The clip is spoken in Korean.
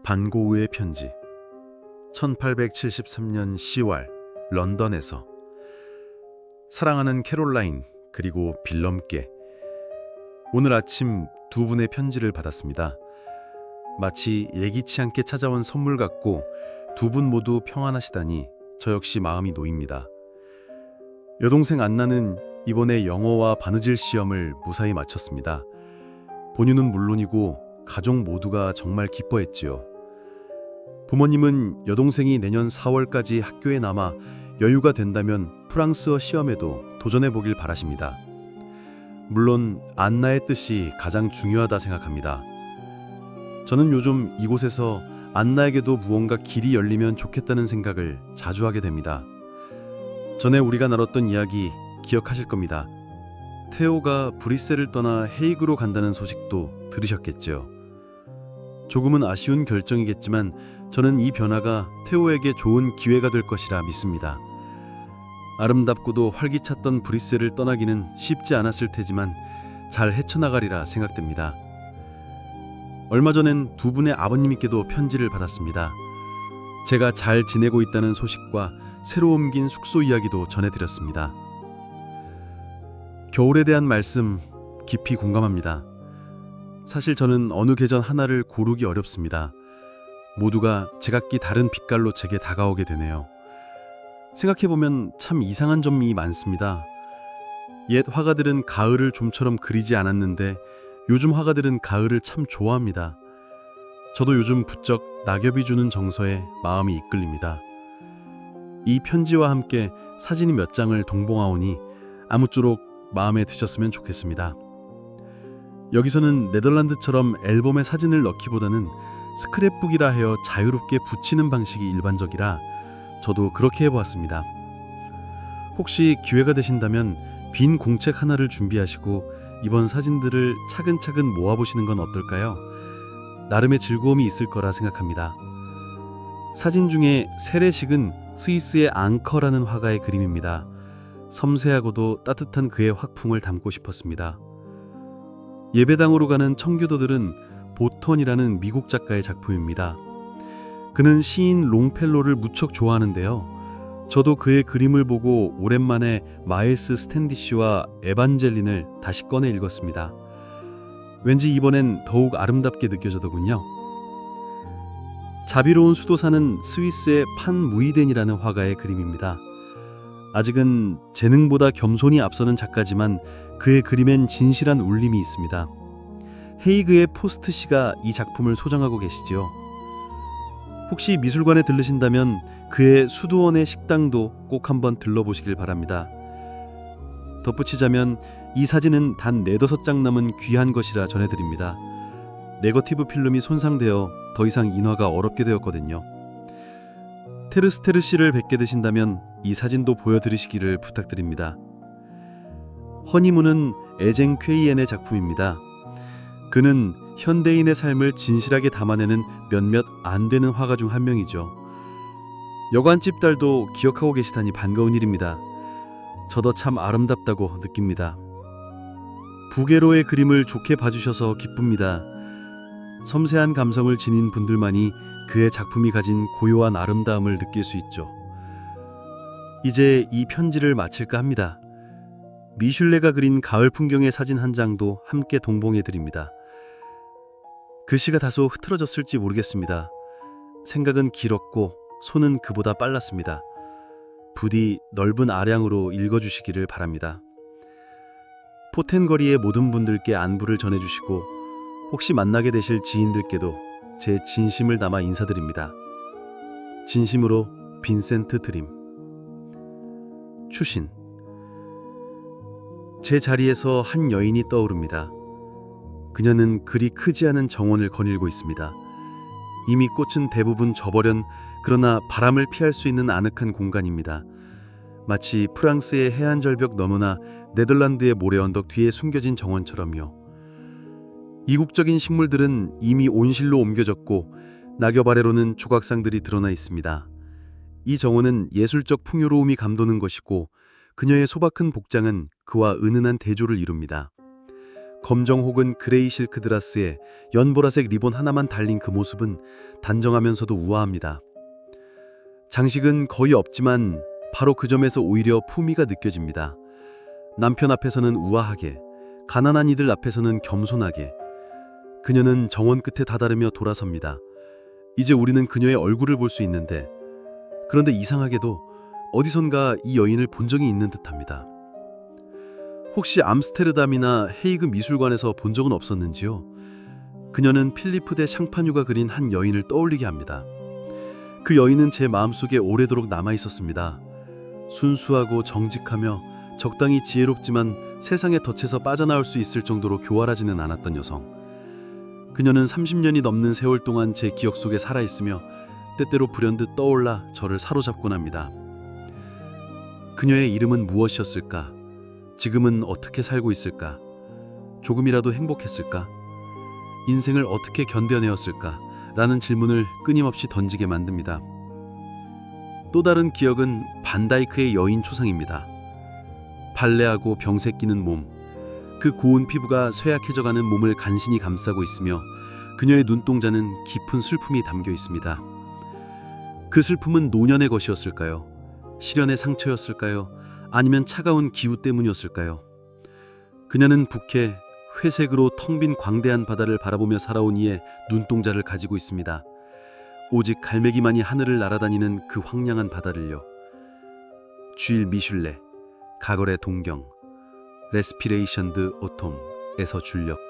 반고흐의 편지 1873년 10월 런던에서 사랑하는 캐롤라인 그리고 빌럼께 오늘 아침 두 분의 편지를 받았습니다. 마치 예기치 않게 찾아온 선물 같고 두 분 모두 평안하시다니 저 역시 마음이 놓입니다. 여동생 안나는 이번에 영어와 바느질 시험을 무사히 마쳤습니다. 본인은 물론이고 가족 모두가 정말 기뻐했지요. 부모님은 여동생이 내년 4월까지 학교에 남아 여유가 된다면 프랑스어 시험에도 도전해보길 바라십니다. 물론 안나의 뜻이 가장 중요하다 생각합니다. 저는 요즘 이곳에서 안나에게도 무언가 길이 열리면 좋겠다는 생각을 자주 하게 됩니다. 전에 우리가 나눴던 이야기 기억하실 겁니다. 테오가 브뤼셀을 떠나 헤이그로 간다는 소식도 들으셨겠죠. 조금은 아쉬운 결정이겠지만 저는 이 변화가 테오에게 좋은 기회가 될 것이라 믿습니다. 아름답고도 활기찼던 브뤼셀을 떠나기는 쉽지 않았을 테지만 잘 헤쳐나가리라 생각됩니다. 얼마 전엔 두 분의 아버님께도 편지를 받았습니다. 제가 잘 지내고 있다는 소식과 새로 옮긴 숙소 이야기도 전해드렸습니다. 겨울에 대한 말씀 깊이 공감합니다. 사실 저는 어느 계절 하나를 고르기 어렵습니다. 모두가 제각기 다른 빛깔로 제게 다가오게 되네요. 생각해보면 참 이상한 점이 많습니다. 옛 화가들은 가을을 좀처럼 그리지 않았는데 요즘 화가들은 가을을 참 좋아합니다. 저도 요즘 부쩍 낙엽이 주는 정서에 마음이 이끌립니다. 이 편지와 함께 사진이 몇 장을 동봉하오니 아무쪼록 마음에 드셨으면 좋겠습니다. 여기서는 네덜란드처럼 앨범에 사진을 넣기보다는 스크랩북이라 하여 자유롭게 붙이는 방식이 일반적이라 저도 그렇게 해보았습니다. 혹시 기회가 되신다면 빈 공책 하나를 준비하시고 이번 사진들을 차근차근 모아보시는 건 어떨까요? 나름의 즐거움이 있을 거라 생각합니다. 사진 중에 세례식은 스위스의 앙커라는 화가의 그림입니다. 섬세하고도 따뜻한 그의 화풍을 담고 싶었습니다. 예배당으로 가는 청교도들은 보턴이라는 미국 작가의 작품입니다. 그는 시인 롱펠로를 무척 좋아하는데요. 저도 그의 그림을 보고 오랜만에 마일스 스탠디쉬와 에반젤린을 다시 꺼내 읽었습니다. 왠지 이번엔 더욱 아름답게 느껴져더군요. 자비로운 수도사는 스위스의 판 무이덴이라는 화가의 그림입니다. 아직은 재능보다 겸손이 앞서는 작가지만 그의 그림엔 진실한 울림이 있습니다. 헤이그의 포스트 씨가 이 작품을 소장하고 계시지요. 혹시 미술관에 들르신다면 그의 수도원의 식당도 꼭 한번 들러보시길 바랍니다. 덧붙이자면 이 사진은 단 4-5장 남은 귀한 것이라 전해드립니다. 네거티브 필름이 손상되어 더 이상 인화가 어렵게 되었거든요. 테르스테르 씨를 뵙게 되신다면 이 사진도 보여드리시기를 부탁드립니다. 허니문은 에쟁 퀘이엔의 작품입니다. 그는 현대인의 삶을 진실하게 담아내는 몇몇 안 되는 화가 중 한 명이죠. 여관집 딸도 기억하고 계시다니 반가운 일입니다. 저도 참 아름답다고 느낍니다. 부게로의 그림을 좋게 봐주셔서 기쁩니다. 섬세한 감성을 지닌 분들만이 그의 작품이 가진 고요한 아름다움을 느낄 수 있죠. 이제 이 편지를 마칠까 합니다. 미슐레가 그린 가을 풍경의 사진 한 장도 함께 동봉해 드립니다. 글씨가 다소 흐트러졌을지 모르겠습니다. 생각은 길었고 손은 그보다 빨랐습니다. 부디 넓은 아량으로 읽어주시기를 바랍니다. 포텐거리의 모든 분들께 안부를 전해주시고 혹시 만나게 되실 지인들께도 제 진심을 담아 인사드립니다. 진심으로 빈센트 드림. 추신. 제 자리에서 한 여인이 떠오릅니다. 그녀는 그리 크지 않은 정원을 거닐고 있습니다. 이미 꽃은 대부분 져버린 그러나 바람을 피할 수 있는 아늑한 공간입니다. 마치 프랑스의 해안절벽 너머나 네덜란드의 모래 언덕 뒤에 숨겨진 정원처럼요. 이국적인 식물들은 이미 온실로 옮겨졌고 낙엽 아래로는 조각상들이 드러나 있습니다. 이 정원은 예술적 풍요로움이 감도는 것이고 그녀의 소박한 복장은 그와 은은한 대조를 이룹니다. 검정 혹은 그레이 실크 드라스에 연보라색 리본 하나만 달린 그 모습은 단정하면서도 우아합니다. 장식은 거의 없지만 바로 그 점에서 오히려 품위가 느껴집니다. 남편 앞에서는 우아하게, 가난한 이들 앞에서는 겸손하게. 그녀는 정원 끝에 다다르며 돌아섭니다. 이제 우리는 그녀의 얼굴을 볼 수 있는데, 그런데 이상하게도 어디선가 이 여인을 본 적이 있는 듯합니다. 혹시 암스테르담이나 헤이그 미술관에서 본 적은 없었는지요? 그녀는 필리프 대 샹파뉴가 그린 한 여인을 떠올리게 합니다. 그 여인은 제 마음속에 오래도록 남아 있었습니다. 순수하고 정직하며 적당히 지혜롭지만 세상의 덫에서 빠져나올 수 있을 정도로 교활하지는 않았던 여성. 그녀는 30년이 넘는 세월 동안 제 기억 속에 살아있으며 때때로 불현듯 떠올라 저를 사로잡곤 합니다. 그녀의 이름은 무엇이었을까? 지금은 어떻게 살고 있을까? 조금이라도 행복했을까? 인생을 어떻게 견뎌내었을까? 라는 질문을 끊임없이 던지게 만듭니다. 또 다른 기억은 반다이크의 여인 초상입니다. 발레하고 병세 끼는 몸, 그 고운 피부가 쇠약해져가는 몸을 간신히 감싸고 있으며 그녀의 눈동자는 깊은 슬픔이 담겨 있습니다. 그 슬픔은 노년의 것이었을까요? 시련의 상처였을까요? 아니면 차가운 기후 때문이었을까요? 그녀는 북해 회색으로 텅 빈 광대한 바다를 바라보며 살아온 이의 눈동자를 가지고 있습니다. 오직 갈매기만이 하늘을 날아다니는 그 황량한 바다를요. 쥐일 미슐레, 가걸의 동경, 레스피레이션 드 오톰에서 줄력.